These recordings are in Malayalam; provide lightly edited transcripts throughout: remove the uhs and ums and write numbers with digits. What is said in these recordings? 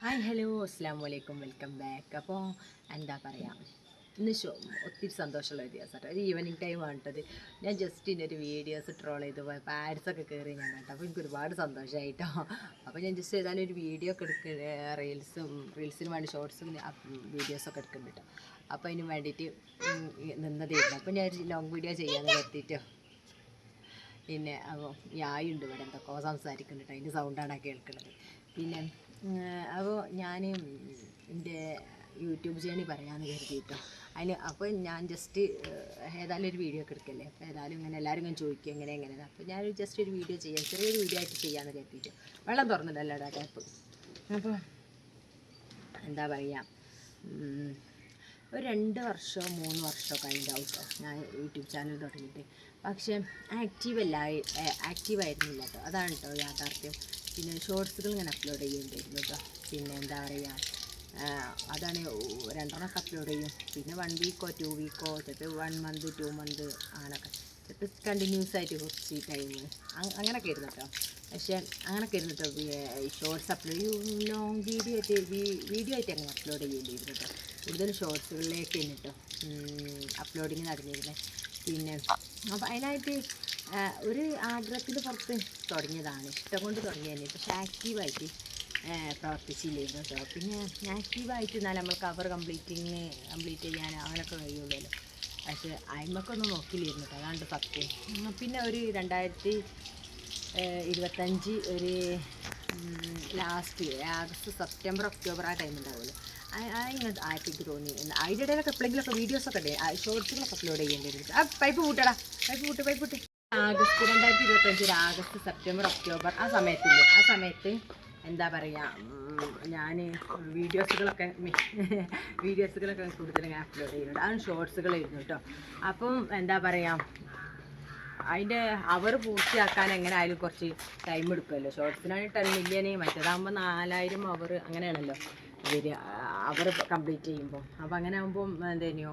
ഹായ് ഹലോ അസ്സാം വലൈക്കും വെൽക്കം ബാക്ക്. അപ്പോൾ എന്താ പറയുക, ഇന്ന് ഒത്തിരി സന്തോഷമുള്ള ഒരു ദിവസം കേട്ടോ. ഒരു ഈവനിങ് ടൈം ആണിട്ടത്. ഞാൻ ജസ്റ്റ് ഇന്നൊരു വീഡിയോസ് ട്രോൾ ചെയ്ത് പോയപ്പോൾ ആഡ്സൊക്കെ കയറി ഞാൻ കേട്ടോ. അപ്പോൾ എനിക്ക് ഒരുപാട് സന്തോഷമായിട്ടോ. അപ്പോൾ ഞാൻ ജസ്റ്റ് ഏതായാലും ഒരു വീഡിയോ ഒക്കെ റീൽസിന് വേണ്ടി ഷോർട്സും വീഡിയോസൊക്കെ എടുക്കുന്നുണ്ട് കേട്ടോ. അപ്പോൾ അതിന് വേണ്ടിയിട്ട് നിന്നതായിരുന്നു. അപ്പോൾ ഞാൻ ഒരു ലോങ് വീഡിയോ ചെയ്യാമെന്ന് കരുതിയിട്ടോ. പിന്നെ അപ്പോൾ ഞായുണ്ട് ഇവിടെ എന്തൊക്കെയോ സംസാരിക്കുന്നുണ്ട്, അതിൻ്റെ സൗണ്ടാണ് കേൾക്കുന്നത്. പിന്നെ അപ്പോൾ ഞാൻ എൻ്റെ യൂട്യൂബ് ജേണി പറയാമെന്ന് കരുതിയിട്ടോ. അപ്പോൾ ഞാൻ ജസ്റ്റ് ഏതായാലും ഒരു വീഡിയോ ഒക്കെ എടുക്കല്ലേ. അപ്പോൾ ഏതായാലും ഇങ്ങനെ എല്ലാവരും ഇങ്ങനെ ചോദിക്കും എങ്ങനെയാണ്. അപ്പോൾ ഞാൻ ജസ്റ്റ് ഒരു വീഡിയോ ചെയ്യാം, ചെറിയൊരു വീഡിയോ ആയിട്ട് ചെയ്യാമെന്ന് കരുതിയിട്ട്. വെള്ളം തുറന്നിട്ടല്ലോ ടാപ്പ്. അപ്പോൾ എന്താ പറയുക, ഒരു 2 വർഷമോ 3 വർഷമോ കഴിഞ്ഞാവും കേട്ടോ ഞാൻ യൂട്യൂബ് ചാനൽ തുടങ്ങിയിട്ട്. പക്ഷേ ആക്റ്റീവായിരുന്നില്ല കേട്ടോ. അതാണ് കേട്ടോ യാഥാർത്ഥ്യം. പിന്നെ ഷോർട്സുകൾ ഇങ്ങനെ അപ്ലോഡ് ചെയ്യുന്നുണ്ടായിരുന്നു കേട്ടോ. പിന്നെ എന്താ പറയുക, അതാണ് 2 എണ്ണമൊക്കെ അപ്ലോഡ് ചെയ്യും. പിന്നെ 1 വീക്കോ 2 വീക്കോ ചിലപ്പോൾ 1 മന്ത് 2 മന്ത് അങ്ങനെയൊക്കെ, ചിലപ്പോൾ കണ്ടിന്യൂസ് ആയിട്ട് കുറച്ച് ടൈം അങ്ങനെയൊക്കെ ഇരുന്നു കേട്ടോ. പക്ഷേ അങ്ങനെയൊക്കെ ഇരുന്നിട്ടോ ഷോർട്സ് അപ്ലോഡ് ലോങ് വീഡിയോ ആയിട്ട് അങ്ങനെ അപ്ലോഡ് ചെയ്യേണ്ടിയിരുന്നു കേട്ടോ. കൂടുതൽ ഷോർട്സുകളിലേക്ക് കേട്ടോ അപ്ലോഡിങ് നടന്നിരുന്നത്. പിന്നെ അപ്പോൾ അതിനായിട്ട് ഒരു ആഗ്രഹത്തിന് പുറത്ത് തുടങ്ങിയതാണ്, ഇഷ്ടം കൊണ്ട് തുടങ്ങിയതന്നെ. പക്ഷേ ആക്റ്റീവായിട്ട് പ്രവർത്തിച്ചില്ലായിരുന്നു കേട്ടോ. പിന്നെ ആക്റ്റീവായിട്ട് എന്നാൽ നമ്മൾ കവർ കംപ്ലീറ്റ് ചെയ്യാൻ അങ്ങനെയൊക്കെ കഴിയുള്ളൂ. പക്ഷേ അയിമക്കൊന്നും നോക്കില്ലായിരുന്നു കേട്ടോ, അതാണ്ട് സത്യം. പിന്നെ ഒരു 2025 ഒരു ലാസ്റ്റ് ആഗസ്റ്റ് സെപ്റ്റംബർ ഒക്ടോബർ ആ ടൈം ഉണ്ടാവുമല്ലോ, ഇങ്ങോട്ട് ആയത്തേക്ക് തോന്നി അതിൻ്റെ ഇടയിലൊക്കെ എപ്പോഴെങ്കിലുമൊക്കെ വീഡിയോസൊക്കെ ഉണ്ട്, ഷോർട്സുകളൊക്കെ അപ്ലോഡ് ചെയ്യേണ്ടി വരും. ആ പൈപ്പ് പൂട്ടടാ, പൈപ്പ് പൂട്ട്. ആഗസ്റ്റ് 2025 ആഗസ്റ്റ് സെപ്റ്റംബർ ഒക്ടോബർ ആ സമയത്ത് എന്താ പറയുക, ഞാൻ വീഡിയോസുകളൊക്കെ കൂടുതലും അപ്ലോഡ് ചെയ്യുന്നുണ്ട്. അതും ഷോർട്സുകളായിരുന്നു കേട്ടോ. അപ്പം എന്താ പറയുക, അതിൻ്റെ അവർ പൂർത്തിയാക്കാൻ എങ്ങനെ ആയാലും കുറച്ച് ടൈം എടുക്കുമല്ലോ. ഷോർട്സിനാണ് 10 മില്യൺ, മറ്റേതാകുമ്പോൾ 4000 അവർ അങ്ങനെയാണല്ലോ അവർ കംപ്ലീറ്റ് ചെയ്യുമ്പോൾ. അപ്പോൾ അങ്ങനെ ആകുമ്പോൾ എന്തേനോ,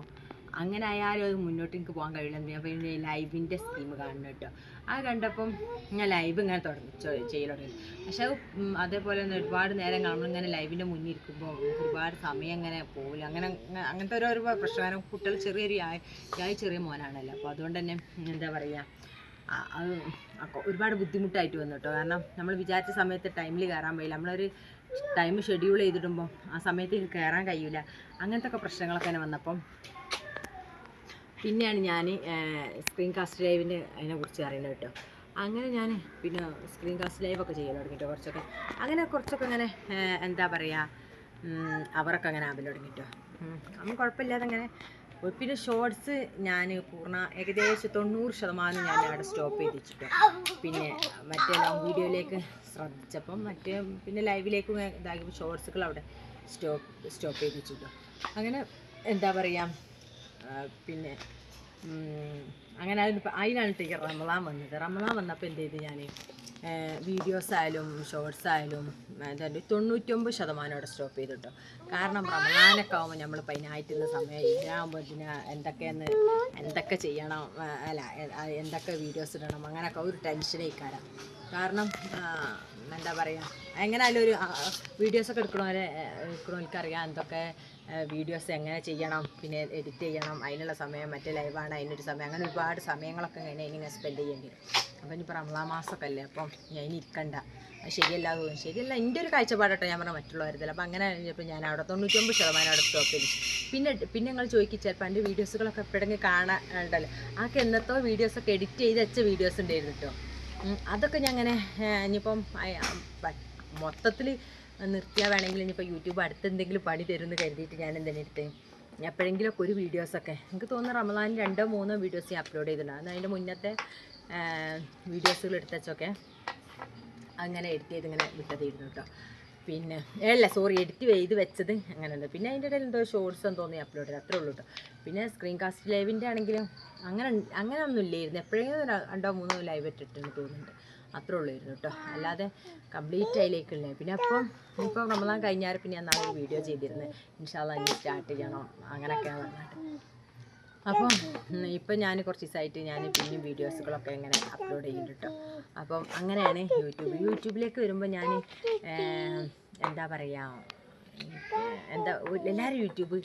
അങ്ങനെ ആയാലും അത് മുന്നോട്ട് എനിക്ക് പോകാൻ കഴിയില്ല. അപ്പോൾ പിന്നെ ലൈവിൻ്റെ സ്കീം കാണണം കേട്ടോ. അത് കണ്ടപ്പം ഞാൻ ലൈവ് ഇങ്ങനെ ചെയ്യൽ തുടങ്ങി. പക്ഷേ അതേപോലെ തന്നെ ഒരുപാട് നേരം നമ്മളിങ്ങനെ ലൈവിൻ്റെ മുന്നിൽ ഇരിക്കുമ്പോൾ ഒരുപാട് സമയം ഇങ്ങനെ പോകില്ല. അങ്ങനത്തെ ഓരോ പ്രശ്നം. കുട്ടികൾ ചെറിയ മോനാണല്ലോ. അപ്പോൾ അതുകൊണ്ട് തന്നെ എന്താ പറയുക, അത് ഒരുപാട് ബുദ്ധിമുട്ടായിട്ട് വന്നു കേട്ടോ. കാരണം നമ്മൾ വിചാരിച്ച സമയത്ത് ടൈമിൽ കയറാൻ കഴിയില്ല. നമ്മളൊരു ടൈം ഷെഡ്യൂൾ ചെയ്തിടുമ്പോൾ ആ സമയത്ത് കയറാൻ കഴിയില്ല. അങ്ങനത്തെ ഒക്കെ പ്രശ്നങ്ങളൊക്കെ തന്നെ വന്നപ്പം പിന്നെയാണ് ഞാൻ സ്ക്രീൻ കാസ്റ്റ് ലൈവിന് അതിനെക്കുറിച്ച് അറിയുന്നത് കേട്ടോ. അങ്ങനെ ഞാൻ പിന്നെ സ്ക്രീൻ കാസ്റ്റ് ലൈവൊക്കെ ചെയ്യാൻ തുടങ്ങിട്ടോ. കുറച്ചൊക്കെ ഇങ്ങനെ എന്താ പറയുക, അവരൊക്കെ അങ്ങനെ ആവാൻ തുടങ്ങിട്ടോ. അതൊന്നും കുഴപ്പമില്ലാതെ അങ്ങനെ. പിന്നെ ഷോർട്സ് ഞാൻ ഏകദേശം 90% ഞാൻ അവിടെ സ്റ്റോപ്പ് ചെയ്തിട്ടോ. പിന്നെ മറ്റേ ലോങ് വീഡിയോയിലേക്ക് ശ്രദ്ധിച്ചപ്പം പിന്നെ ലൈവിലേക്കും ഇതാക്കി ഷോർട്സുകൾ അവിടെ സ്റ്റോപ്പ് ചെയ്ത് വെച്ചിട്ടോ. അങ്ങനെ എന്താ പറയുക, പിന്നെ അങ്ങനെ അതിനാണ് റമളാൻ വന്നത്. റമളാൻ വന്നപ്പോൾ എന്ത് ചെയ്ത്, ഞാൻ വീഡിയോസ് ആയാലും ഷോർട്സ് ആയാലും 99% അവിടെ സ്റ്റോപ്പ് ചെയ്തിട്ടോ. കാരണം റമളാനൊക്കെ ആകുമ്പോൾ നമ്മൾ അതിനായിട്ടുള്ള സമയം ഇല്ലാകുമ്പോൾ എന്തൊക്കെ ചെയ്യണം, എന്തൊക്കെ വീഡിയോസ് ഇടണം, അങ്ങനെയൊക്കെ ഒരു ടെൻഷനേക്കാരം. കാരണം എന്താ പറയുക, എങ്ങനെയായാലും ഒരു വീഡിയോസൊക്കെ എടുക്കണവർക്കറിയാം എന്തൊക്കെ വീഡിയോസ് എങ്ങനെ ചെയ്യണം, പിന്നെ എഡിറ്റ് ചെയ്യണം, അതിനുള്ള സമയം, മറ്റേ ലൈവാണ് അതിനൊരു സമയം, അങ്ങനെ ഒരുപാട് സമയങ്ങളൊക്കെ ഇങ്ങനെ സ്പെൻഡ് ചെയ്യേണ്ടി വരും. അപ്പോൾ ഇനിയിപ്പോൾ റമളാൻ മാസമൊക്കെ അല്ലേ, അപ്പം ഞാൻ ഇനി ഇരിക്കണ്ട, അത് ശരിയല്ല എൻ്റെ ഒരു കാഴ്ചപ്പാടട്ടോ ഞാൻ പറഞ്ഞ മറ്റുള്ളവരുതല്ല. അപ്പോൾ അങ്ങനെ കഴിഞ്ഞപ്പോൾ ഞാൻ അവിടെ 99% അവിടെ സ്റ്റോപ്പ് ചെയ്തു. പിന്നെ നിങ്ങൾ ചോദിക്കും ചിലപ്പോൾ എൻ്റെ വീഡിയോസുകളൊക്കെ എപ്പോഴെങ്കിലും കാണാണ്ടല്ലോ, ആൾക്ക് എന്നത്തോ വീഡിയോസൊക്കെ എഡിറ്റ് ചെയ്ത് വെച്ച വീഡിയോസ് ഉണ്ടായിരുന്നു കേട്ടോ. അതൊക്കെ ഞാൻ അങ്ങനെ ഇനിയിപ്പം മൊത്തത്തിൽ നിർത്തിയാൽ വേണമെങ്കിൽ ഇനിയിപ്പോൾ യൂട്യൂബ് അടുത്തെന്തെങ്കിലും പണി തരുമെന്ന് കരുതിയിട്ട് ഞാൻ എന്തെങ്കിലും എടുത്ത് എപ്പോഴെങ്കിലുമൊക്കെ ഒരു വീഡിയോസൊക്കെ, എനിക്ക് തോന്നുന്നു റമളാനിൽ 2-3 വീഡിയോസ് ഞാൻ അപ്ലോഡ് ചെയ്തിട്ടുണ്ട്. അതിൻ്റെ മുന്നത്തെ വീഡിയോസുകൾ എടുത്തച്ചൊക്കെ അങ്ങനെ എഡിറ്റ് ചെയ്ത് ഇങ്ങനെ വിട്ടതായിരുന്നു കേട്ടോ. പിന്നെ എഡിറ്റ് ചെയ്ത് വെച്ചത് അങ്ങനെയുണ്ട്. പിന്നെ അതിൻ്റെ ഇടയിൽ എന്തോ ഷോർട്സ് എന്ന് തോന്നി അപ്ലോഡ് ചെയ്ത്, അത്രേ ഉള്ളൂ കേട്ടോ. പിന്നെ സ്ക്രീൻ കാസ്റ്റ് ലൈവിൻ്റെ ആണെങ്കിലും അങ്ങനെ ഒന്നും ഇല്ലായിരുന്നു. എപ്പോഴെങ്കിലും 2-3 ലൈവ് ഇട്ടിട്ടെന്ന് തോന്നുന്നുണ്ട്, അത്രേ ഉള്ളായിരുന്നു കേട്ടോ. അല്ലാതെ കംപ്ലീറ്റ് അതിലേക്കുള്ളേ. പിന്നെ ഇപ്പോൾ റമളാൻ കഴിഞ്ഞാൽ പിന്നെ ഞാൻ നാളെ ഒരു വീഡിയോ ചെയ്തിരുന്നത്, ഇൻഷാ അല്ലാഹ് ഇനി സ്റ്റാർട്ട് ചെയ്യണം അങ്ങനെയൊക്കെയാണ് പറഞ്ഞിട്ട്. അപ്പം ഇപ്പം ഞാൻ കുറച്ച് ദിവസമായിട്ട് ഞാൻ പിന്നെയും വീഡിയോസുകളൊക്കെ ഇങ്ങനെ അപ്ലോഡ് ചെയ്യുന്നുണ്ട് കേട്ടോ. അപ്പം അങ്ങനെയാണ് യൂട്യൂബിലേക്ക് വരുമ്പോൾ ഞാൻ എന്താ പറയുക, എന്താ എല്ലാവരും യൂട്യൂബ്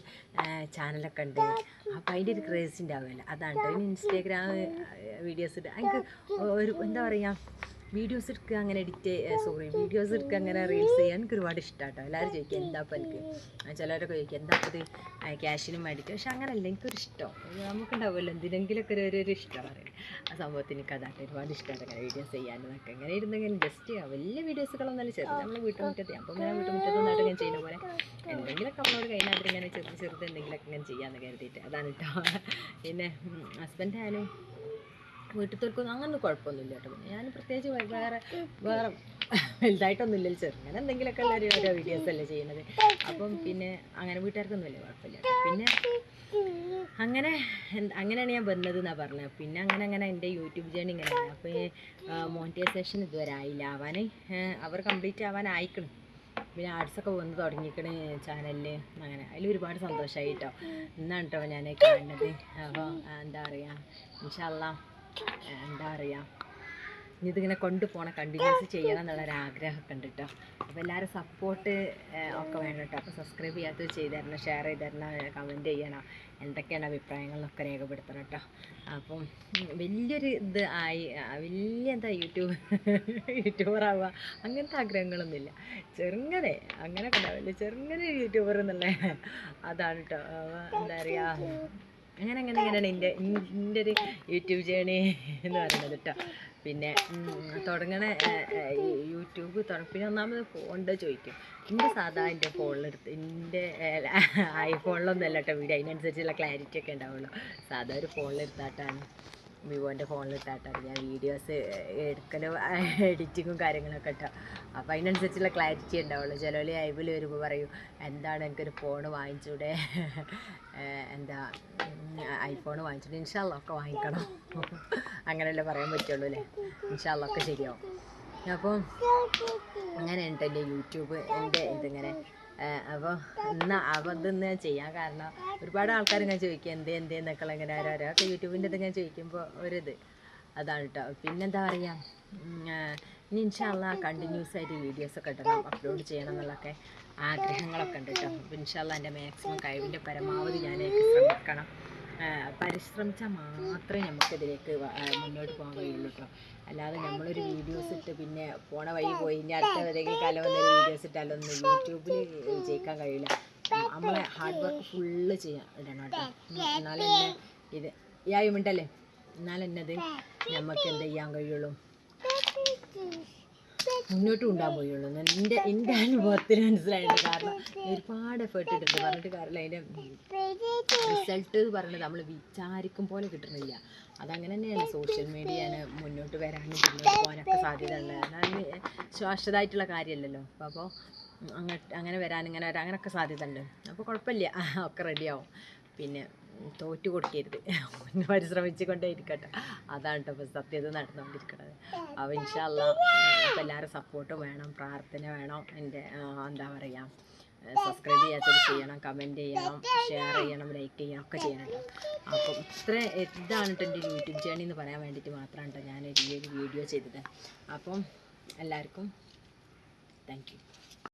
ചാനലൊക്കെ ഉണ്ട്. അപ്പോൾ അതിൻ്റെ ഒരു ക്രേസ് ഉണ്ടാവുമല്ലോ, അതാണ് കേട്ടോ. ഇനി ഇൻസ്റ്റാഗ്രാം വീഡിയോസ് ഇടുക, എനിക്ക് ഒരു എന്താ പറയുക, വീഡിയോസ് എടുക്കുക, അങ്ങനെ വീഡിയോസ് എടുക്കുക, അങ്ങനെ റീൽസ് ചെയ്യാൻ എനിക്ക് ഒരുപാട് ഇഷ്ടമാണ് കേട്ടോ. എല്ലാവരും ചോദിക്കുക എന്താ അപ്പോൾ എനിക്ക്, ചിലരൊക്കെ ചോദിക്കുക എന്താ അപ്പോൾ ഇത് ക്യാഷിനും മേടിക്കുക. പക്ഷെ അങ്ങനെയല്ല, എനിക്കൊരു ഇഷ്ടം നമുക്കുണ്ടാവുമല്ലോ എന്തിനെങ്കിലൊക്കെ ഒരു ഇഷ്ടം പറയും. ആ സംഭവത്തിന് എനിക്ക് അതായിട്ട് ഒരുപാട് ഇഷ്ടമാണ് അങ്ങനെ വീഡിയോസ് ചെയ്യാനൊക്കെ. അങ്ങനെ ഇരുന്നെങ്കിൽ ജസ്റ്റ് വലിയ വീഡിയോസുകളൊന്നും ചെറുത് നമ്മൾ വീട്ടുമുറ്റത്ത്, അപ്പോൾ ഇങ്ങനെ വീട്ടുമുറ്റത്ത് നിന്നായിട്ട് ഇങ്ങനെ ചെയ്യുന്ന പോലെ എന്തെങ്കിലുമൊക്കെ നമ്മളോട് കഴിഞ്ഞാൽ ഇങ്ങനെ ചെറുത് എന്തെങ്കിലുമൊക്കെ ഇങ്ങനെ ചെയ്യാമെന്ന് കരുതിയിട്ട് അതാണ് കേട്ടോ. പിന്നെ ഹസ്ബൻഡ് ആയാലും വീട്ടിൽ അങ്ങനെ കുഴപ്പമൊന്നുമില്ല കേട്ടോ. പിന്നെ ഞാൻ പ്രത്യേകിച്ച് വേറെ വലുതായിട്ടൊന്നുമില്ല, ചെറുങ്ങനെ എന്തെങ്കിലുമൊക്കെ എല്ലാവരും ഓരോ വീഡിയോസ് അല്ലേ ചെയ്യുന്നത്. അപ്പം പിന്നെ അങ്ങനെ വീട്ടുകാർക്കൊന്നും വലിയ കുഴപ്പമില്ല. പിന്നെ അങ്ങനെയാണ് ഞാൻ വന്നത് എന്നാണ് പറഞ്ഞത്. പിന്നെ അങ്ങനെ എൻ്റെ യൂട്യൂബ് ജേണി ഇങ്ങനെയാണ്. അപ്പോൾ മോണിറ്റൈസേഷൻ ഇതുവരെ ആയില്ല, അവർ കംപ്ലീറ്റ് ആവാനായിക്കണം. പിന്നെ ആർട്സൊക്കെ വന്ന് തുടങ്ങിക്കണ് ചാനലിൽ. അങ്ങനെ അതിൽ ഒരുപാട് സന്തോഷമായി കേട്ടോ. ഇന്നാണ് കേട്ടോ ഞാൻ കാണുന്നത്. അപ്പോൾ എന്താ പറയുക, ഇൻഷാ അല്ലാഹ് എന്താ പറയുക, ഇനി ഇതിങ്ങനെ കൊണ്ടുപോകണം, കണ്ടിന്യൂസ് ചെയ്യണം എന്നുള്ളൊരാഗ്രഹമൊക്കെ ഉണ്ട് കേട്ടോ. അപ്പോൾ എല്ലാവരും സപ്പോർട്ട് ഒക്കെ വേണം കേട്ടോ. അപ്പോൾ സബ്സ്ക്രൈബ് ചെയ്യാത്തത് ചെയ്ത് തരണം, ഷെയർ ചെയ്ത് തരണം, കമൻറ്റ് ചെയ്യണം, എന്തൊക്കെയാണ് അഭിപ്രായങ്ങളൊക്കെ രേഖപ്പെടുത്തണം കേട്ടോ. അപ്പം വലിയൊരു വലിയ എന്താ യൂട്യൂബറാവുക അങ്ങനത്തെ ആഗ്രഹങ്ങളൊന്നുമില്ല. ചെറുങ്ങനെ അങ്ങനെയൊക്കെ ഉണ്ടാവില്ല, ചെറുങ്ങനെ യൂട്യൂബർ എന്നുള്ള അതാണ് കേട്ടോ. എന്താ പറയുക, അങ്ങനെയാണ് എൻ്റെ ഒരു യൂട്യൂബ് ജേണി എന്ന് പറയുന്നത് കേട്ടോ. പിന്നെ തുടങ്ങണ യൂട്യൂബ് പിന്നെ ഒന്നാമത് ഫോണിൻ്റെ ചോദിക്കും. എൻ്റെ സാധാ എൻ്റെ ഫോണിലെടുത്ത് എൻ്റെ ഐഫോണിലൊന്നും അല്ല കേട്ടോ വീഡിയോ, അതിനനുസരിച്ചുള്ള ക്ലാരിറ്റി ഒക്കെ ഉണ്ടാവുള്ളൂ. സാധാ ഒരു ഫോണിലെടുത്താട്ടാണ്, വിവോൻ്റെ ഫോണിലിട്ടാട്ടാണ് ഞാൻ വീഡിയോസ് എടുക്കലും എഡിറ്റിങ്ങും കാര്യങ്ങളൊക്കെ കേട്ടോ. അപ്പോൾ അതിനനുസരിച്ചുള്ള ക്ലാരിറ്റി ഉണ്ടാവുള്ളൂ. ചിലവർ ഐബിൽ വരുമ്പോൾ പറയും എന്താണ് എനിക്കൊരു ഫോൺ വാങ്ങിച്ചൂടെ, എന്താ ഐഫോൺ വാങ്ങിച്ചിട്ട്. ഇൻഷാ അല്ലാഹ് ഒക്കെ വാങ്ങിക്കണം, അങ്ങനെയല്ലേ പറയാൻ പറ്റുള്ളൂ അല്ലേ. ഇൻഷാ അല്ലാഹ് ഒക്കെ ശരിയാവും. അപ്പോൾ അങ്ങനെ ഉണ്ട് എൻ്റെ യൂട്യൂബ്, എൻ്റെ ഇതിങ്ങനെ. അപ്പോൾ ഇതൊന്ന് ചെയ്യാൻ കാരണം ഒരുപാട് ആൾക്കാർ ഇങ്ങനെ ചോദിക്കും എന്തേന്നൊക്കെ ഇങ്ങനെ ഓരോക്കെ യൂട്യൂബിൻ്റെ ഇതിങ്ങനെ ചോദിക്കുമ്പോൾ ഒരിത് അതാണ് കേട്ടോ. പിന്നെന്താ പറയുക, ഇനി ഇൻഷാ അല്ലാഹ് കണ്ടിന്യൂസ് ആയിട്ട് വീഡിയോസൊക്കെ ഇടണം, അപ്ലോഡ് ചെയ്യണം എന്നുള്ളതൊക്കെ ആഗ്രഹങ്ങളൊക്കെ ഉണ്ട് കേട്ടോ. അപ്പോൾ ഇൻഷാ അല്ലാഹ് എൻ്റെ മാക്സിമം കഴിവിൻ്റെ പരമാവധി ഞാനേക്ക് ശ്രമിക്കണം. പരിശ്രമിച്ചാൽ മാത്രമേ നമുക്കിതിലേക്ക് മുന്നോട്ട് പോകാൻ കഴിയുള്ളൂ കേട്ടോ. അല്ലാതെ നമ്മളൊരു വീഡിയോസ് ഇട്ട് പിന്നെ പോണ വഴി പോയി ഇനി അടുത്ത ഏതെങ്കിലും കാലം വന്നൊരു വീഡിയോസ് ഇട്ടാലൊന്നും യൂട്യൂബിൽ വിജയിക്കാൻ കഴിയില്ല. നമ്മളെ ഹാർഡ് വർക്ക് ഫുള്ള് ഇടണം കേട്ടോ. എന്നാലും എന്നെ ഇത് യായുമുണ്ടല്ലേ, എന്നാലും എന്നത് നമുക്ക് എന്ത് ചെയ്യാൻ കഴിയുള്ളൂ, മുന്നോട്ട് കൊണ്ടുപോകാൻ പോയുള്ളൂ. എൻ്റെ അനുഭവത്തിന് മനസ്സിലായിട്ട്. കാരണം ഒരുപാട് എഫേർട്ട് ഇട്ടിട്ട് പറഞ്ഞിട്ട് കാര്യമില്ല, അതിൻ്റെ റിസൾട്ട് പറയുന്നത് നമ്മൾ വിചാരിക്കും പോലെ കിട്ടുന്നില്ല. അതങ്ങനെ തന്നെയാണ്. സോഷ്യൽ മീഡിയയാണ് മുന്നോട്ട് വരാനും മുന്നോട്ട് പോകാനൊക്കെ സാധ്യത ഉള്ളത്. അതാണ് ശാശ്വതമായിട്ടുള്ള കാര്യമല്ലല്ലോ. അപ്പോൾ അങ്ങനെ വരാൻ അങ്ങനെയൊക്കെ സാധ്യത ഉണ്ട്. അപ്പോൾ കുഴപ്പമില്ല, ഒക്കെ റെഡിയാവും. പിന്നെ തോറ്റു കൊടുക്കരുത്, പരിശ്രമിച്ചു കൊണ്ടേ ഇരിക്കട്ടെ, അതാണ് കേട്ടോ ഇപ്പോൾ സത്യത നടന്നുകൊണ്ടിരിക്കുന്നത്. അപ്പോൾ ഇൻഷാ അല്ലാഹ് അപ്പോൾ എല്ലാവരും സപ്പോർട്ടും വേണം, പ്രാർത്ഥന വേണം. എൻ്റെ എന്താ പറയുക, സബ്സ്ക്രൈബ് ചെയ്യാത്തവർ ചെയ്യണം, കമൻറ്റ് ചെയ്യണം, ഷെയർ ചെയ്യണം, ലൈക്ക് ചെയ്യണം, ഒക്കെ ചെയ്യണം കേട്ടോ. അപ്പം ഇതാണ് കേട്ടോ എൻ്റെ യൂട്യൂബ് ജേണി എന്ന് പറയാൻ വേണ്ടിയിട്ട് മാത്രമാണ് കേട്ടോ ഞാൻ ഈ ഒരു വീഡിയോ ചെയ്തത്. അപ്പം എല്ലാവർക്കും താങ്ക് യു.